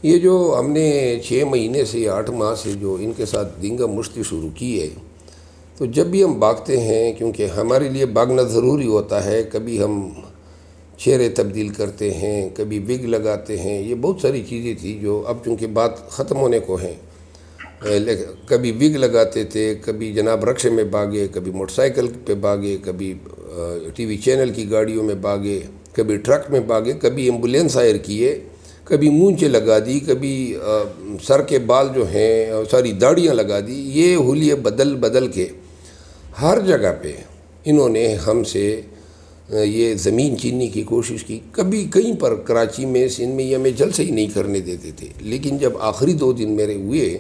یہ جو ہم نے 6 مہینے سے یا 8 ماہ سے جو ان کے ساتھ دینگا مشتی شروع کی ہے، تو جب بھی ہم بھاگتے ہیں، کیونکہ ہمارے لیے بھاگنا ضروری ہوتا ہے، کبھی ہم چہرے تبدیل کرتے ہیں، کبھی وگ لگاتے ہیں، یہ بہت ساری چیزیں تھیں جو اب چونکہ بات ختم ہونے کو ہیں۔ کبھی وگ لگاتے تھے، کبھی جناب رکشے میں بھاگے، کبھی موٹر سائیکل پہ بھاگے، کبھی ٹی وی چینل کی گاڑیوں میں بھاگے، کبھی ٹرک میں بھاگے، کبھی ایمبولینس ہائر کیے، کبھی مونچھیں لگا دی، کبھی سر کے بال جو ہیں ساری داڑیاں لگا دی۔ یہ حلیے بدل بدل کے ہر جگہ پہ انہوں نے ہم سے یہ زمین چھیننے کی کوشش کی۔ کبھی کہیں پر کراچی میں، سندھ میں، یہ ہمیں جلسے ہی نہیں کرنے دیتے تھے، لیکن جب آخری 2 دن میرے ہوئے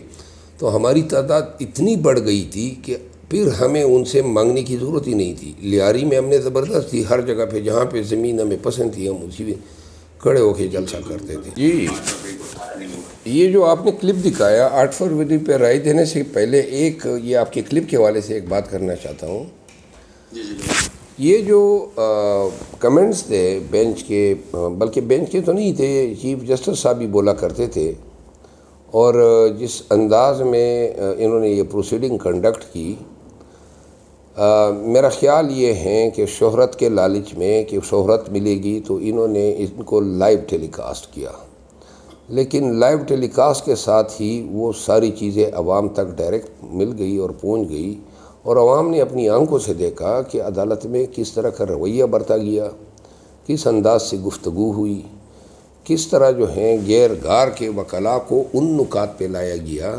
تو ہماری تعداد اتنی بڑھ گئی تھی کہ پھر ہمیں ان سے مانگنے کی ضرورت ہی نہیں تھی۔ لیاری میں ہم نے زبردستی ہر جگہ پہ جہاں پہ زمین ہمیں پسند تھی ہم اسی کھڑے ہو کے جلسہ کرتے تھے۔ جی، یہ جو آپ نے کلپ دکھایا 8 فروری پہ رائے دینے سے پہلے، یہ آپ کے کلپ کے حوالے سے ایک بات کرنا چاہتا ہوں۔ یہ جو کمنٹس تھے بینچ کے، بلکہ بینچ کے تو نہیں تھے، چیف جسٹس صاحب بھی بولا کرتے تھے، اور جس انداز میں انہوں نے یہ پروسیڈنگ کنڈکٹ کی، میرا خیال یہ ہے کہ شہرت کے لالچ میں کہ شہرت ملے گی تو انہوں نے ان کو لائیو ٹیلی کاسٹ کیا، لیکن لائیو ٹیلی کاسٹ کے ساتھ ہی وہ ساری چیزیں عوام تک ڈائریکٹ مل گئی اور پہنچ گئی، اور عوام نے اپنی آنکھوں سے دیکھا کہ عدالت میں کس طرح کا رویہ برتا گیا، کس انداز سے گفتگو ہوئی، کس طرح جو ہیں غیر غار کے وکلاء کو ان نکات پہ لایا گیا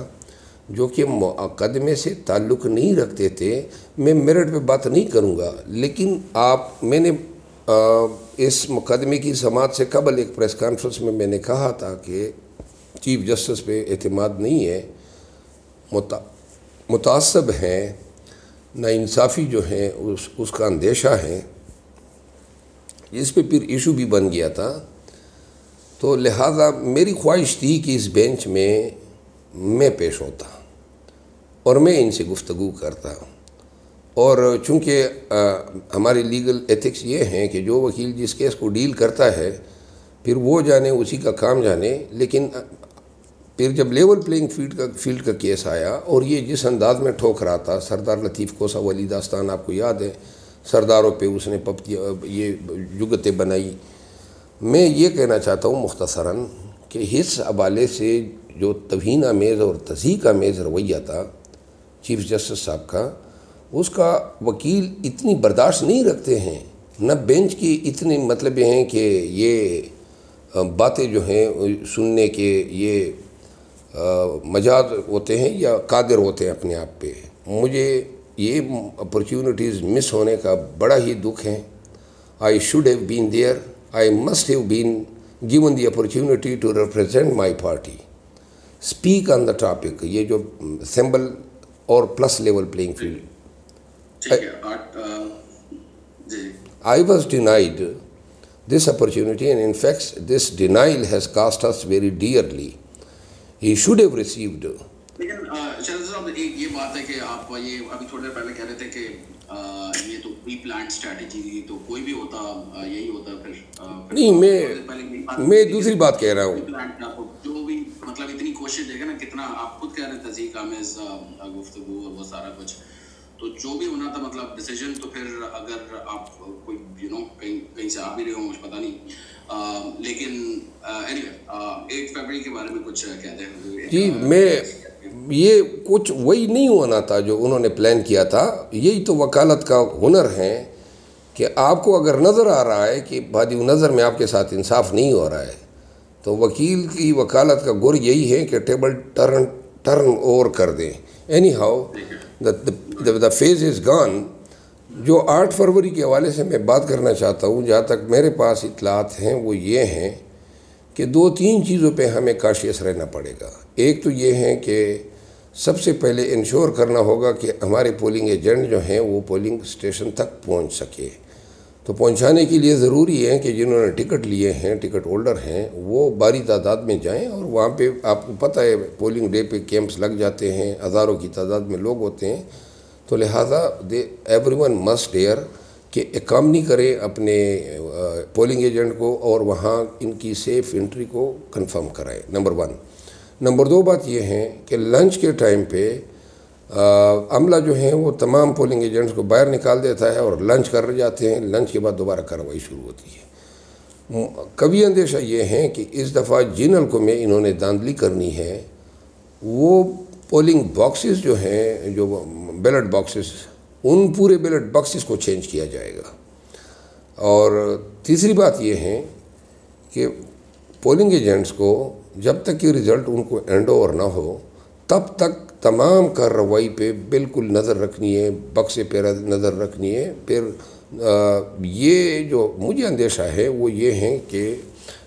جو کہ مقدمے سے تعلق نہیں رکھتے تھے۔ میں میرٹ پہ بات نہیں کروں گا، لیکن میں نے اس مقدمے کی سماعت سے قبل ایک پریس کانفرنس میں میں نے کہا تھا کہ چیف جسٹس پہ اعتماد نہیں ہے، متعصب ہیں، ناانصافی جو ہے اس کا اندیشہ ہے، اس پہ پھر ایشو بھی بن گیا تھا۔ تو لہٰذا میری خواہش تھی کہ اس بینچ میں پیش ہوتا اور میں ان سے گفتگو کرتا، اور چونکہ ہمارے لیگل ایتھکس یہ ہیں کہ جو وکیل جس کیس کو ڈیل کرتا ہے پھر وہ جانے، اسی کا کام جانے، لیکن پھر جب لیول پلینگ فیلڈ کا کیس آیا اور یہ جس انداز میں ٹھوک رہا تھا، سردار لطیف کوسہ والی داستان آپ کو یاد ہے، سرداروں پہ اس نے یہ جگتیں بنائی۔ میں یہ کہنا چاہتا ہوں مختصراً کہ اس حوالے سے جو توہین آمیز اور تضحیک آمیز رویہ تھا چیف جسٹس صاحب کا، اس کا وکیل اتنی برداشت نہیں رکھتے ہیں، نہ بینچ کی اتنے مطلب ہیں کہ یہ باتیں جو ہیں سننے کے یہ مجاز ہوتے ہیں یا قادر ہوتے ہیں اپنے آپ پہ۔ مجھے یہ اپرچونٹیز مس ہونے کا بڑا ہی دکھ ہے۔ I should have been there. I must have been given the opportunity to represent my party. Speak on the topic. یہ جو سمبل اور plus level playing field, I was denied this opportunity, and in fact this denial has cost us very dearly. He should have received. لیکن شہزاد صاحب ایک یہ بات ہے کہ آپ یہ ابھی تھوڑی دیر پہلے کہہ رہے تھے کہ یہ تو پری پلانڈ اسٹریٹجی تھی، تو کوئی بھی ہوتا یہی ہوتا پھر نہیں، میں دوسری بات کہہ رہا ہوں، جو بھی مطلب اتنی کوشش دیکھیں نا، کتنا آپ خود کہہ رہے ہیں تضحیک آمیز گفتگو اور وہ سارا کچھ، تو جو بھی ہونا تھا مطلب ڈیسیجن، تو پھر اگر آپ کوئی کہیں سے آ بھی رہے ہوں مجھے پتہ نہیں، لیکن anyway 8 فروری کے بارے میں کچھ کہتے ہیں؟ جی، یہ کچھ وہی نہیں ہونا تھا جو انہوں نے پلان کیا تھا۔ یہی تو وکالت کا ہنر ہے کہ آپ کو اگر نظر آ رہا ہے کہ بادی نظر میں آپ کے ساتھ انصاف نہیں ہو رہا ہے، تو وکیل کی وکالت کا گر یہی ہے کہ ٹیبل ٹرن اوور کر دیں۔ Any how the phase is gone۔ جو 8 فروری کے حوالے سے میں بات کرنا چاہتا ہوں، جہاں تک میرے پاس اطلاعات ہیں وہ یہ ہیں کہ 2-3 چیزوں پہ ہمیں کاشیس رہنا پڑے گا۔ ایک تو یہ ہے کہ سب سے پہلے انشور کرنا ہوگا کہ ہمارے پولنگ ایجنٹ جو ہیں وہ پولنگ اسٹیشن تک پہنچ سکے۔ تو پہنچانے کے لیے ضروری ہے کہ جنہوں نے ٹکٹ لیے ہیں، ٹکٹ ہولڈر ہیں، وہ باری تعداد میں جائیں، اور وہاں پہ آپ کو پتہ ہے پولنگ ڈے پہ کیمپس لگ جاتے ہیں، ہزاروں کی تعداد میں لوگ ہوتے ہیں، تو لہٰذا ایوری ون مسٹ ڈیئر کہ اکامنی کرے اپنے پولنگ ایجنٹ کو اور وہاں ان کی سیف انٹری کو کنفرم کرائے، نمبر 1۔ نمبر 2 بات یہ ہے کہ لنچ کے ٹائم پہ عملہ جو ہیں وہ تمام پولنگ ایجنٹس کو باہر نکال دیتا ہے اور لنچ کر جاتے ہیں، لنچ کے بعد دوبارہ کارروائی شروع ہوتی ہے۔ کبھی اندیشہ یہ ہے کہ اس دفعہ جن حلقوں میں انہوں نے دھاندلی کرنی ہے وہ پولنگ باکسز جو ہیں، جو بیلٹ باکسز، ان پورے بیلٹ باکسز کو چینج کیا جائے گا۔ اور تیسری بات یہ ہے کہ پولنگ ایجنٹس کو جب تک کہ رزلٹ ان کو ہینڈ اوور نہ ہو تب تک تمام کارروائی پہ بالکل نظر رکھنی ہے، بکسے پہ نظر رکھنی ہے۔ پھر یہ جو مجھے اندیشہ ہے وہ یہ ہے کہ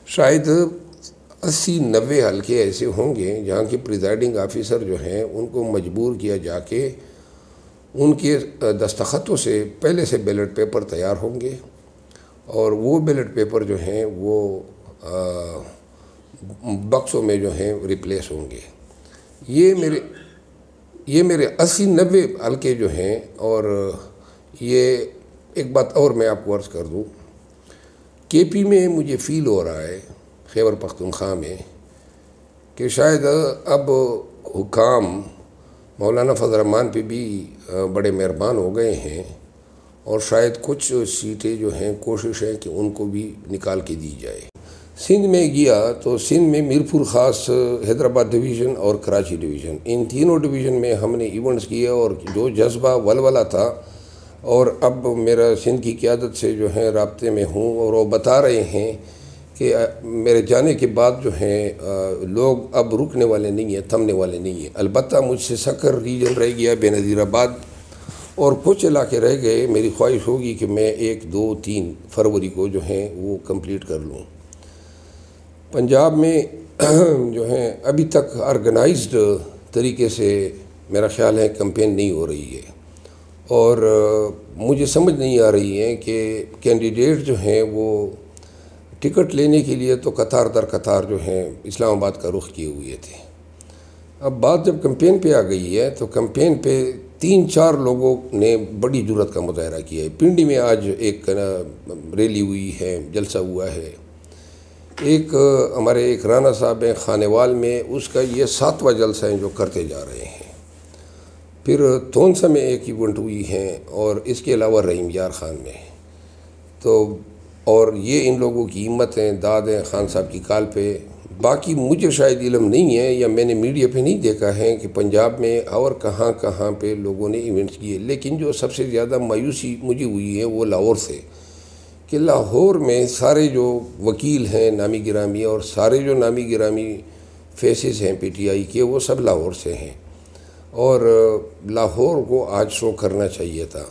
شاید 80-90 حلقے ایسے ہوں گے جہاں کے پریزائڈنگ آفیسر جو ہیں ان کو مجبور کیا جا کے ان کے دستخطوں سے پہلے سے بیلٹ پیپر تیار ہوں گے اور وہ بیلٹ پیپر جو ہیں وہ بکسوں میں جو ہیں ریپلیس ہوں گے۔ یہ میرے 80-90 حلقے جو ہیں۔ اور یہ ایک بات اور میں آپ کو عرض کر دوں، کے پی میں مجھے فیل ہو رہا ہے، خیبر پختونخوا میں، کہ شاید اب حکام مولانا فضل الرحمان پہ بھی بڑے مہربان ہو گئے ہیں اور شاید کچھ سیٹیں جو ہیں کوشش ہے کہ ان کو بھی نکال کے دی جائے۔ سندھ میں گیا تو سندھ میں میرپور خاص، حیدرآباد ڈویژن اور کراچی ڈویژن، ان تینوں ڈویژن میں ہم نے ایونٹس کیے اور جو جذبہ ولولہ تھا، اور اب میرا سندھ کی قیادت سے جو ہے رابطے میں ہوں اور وہ بتا رہے ہیں کہ میرے جانے کے بعد جو ہیں لوگ اب رکنے والے نہیں ہیں، تھمنے والے نہیں ہیں۔ البتہ مجھ سے سکر ریجن رہ گیا، بے نظیر آباد اور کچھ علاقے رہ گئے۔ میری خواہش ہوگی کہ میں 1، 2، 3 فروری کو جو ہیں وہ کمپلیٹ کر لوں۔ پنجاب میں جو ہیں ابھی تک آرگنائزڈ طریقے سے میرا خیال ہے کمپین نہیں ہو رہی ہے، اور مجھے سمجھ نہیں آ رہی ہے کہ کینڈیڈیٹ جو ہیں وہ ٹکٹ لینے کے لیے تو قطار در قطار جو ہیں اسلام آباد کا رخ کیے ہوئے تھے۔ اب بات جب کمپین پہ آ گئی ہے تو کمپین پہ 3-4 لوگوں نے بڑی جرات کا مظاہرہ کیا ہے۔ پنڈی میں آج ایک ریلی ہوئی ہے، جلسہ ہوا ہے۔ ایک ہمارے ایک رانا صاحب ہیں خانیوال میں، اس کا یہ 7واں جلسہ ہے جو کرتے جا رہے ہیں۔ پھر تونسا میں ایک ایونٹ ہوئی ہے، اور اس کے علاوہ رحیم یار خان میں۔ تو اور یہ ان لوگوں کی ہمت ہیں، داد ہیں خان صاحب کی کال پہ۔ باقی مجھے شاید علم نہیں ہے یا میں نے میڈیا پہ نہیں دیکھا ہے کہ پنجاب میں اور کہاں کہاں پہ لوگوں نے ایونٹس کیے، لیکن جو سب سے زیادہ مایوسی مجھے ہوئی ہے وہ لاہور سے، کہ لاہور میں سارے جو وکیل ہیں نامی گرامی اور سارے جو نامی گرامی فیسز ہیں پی ٹی آئی کے، وہ سب لاہور سے ہیں، اور لاہور کو آج شو کرنا چاہیے تھا۔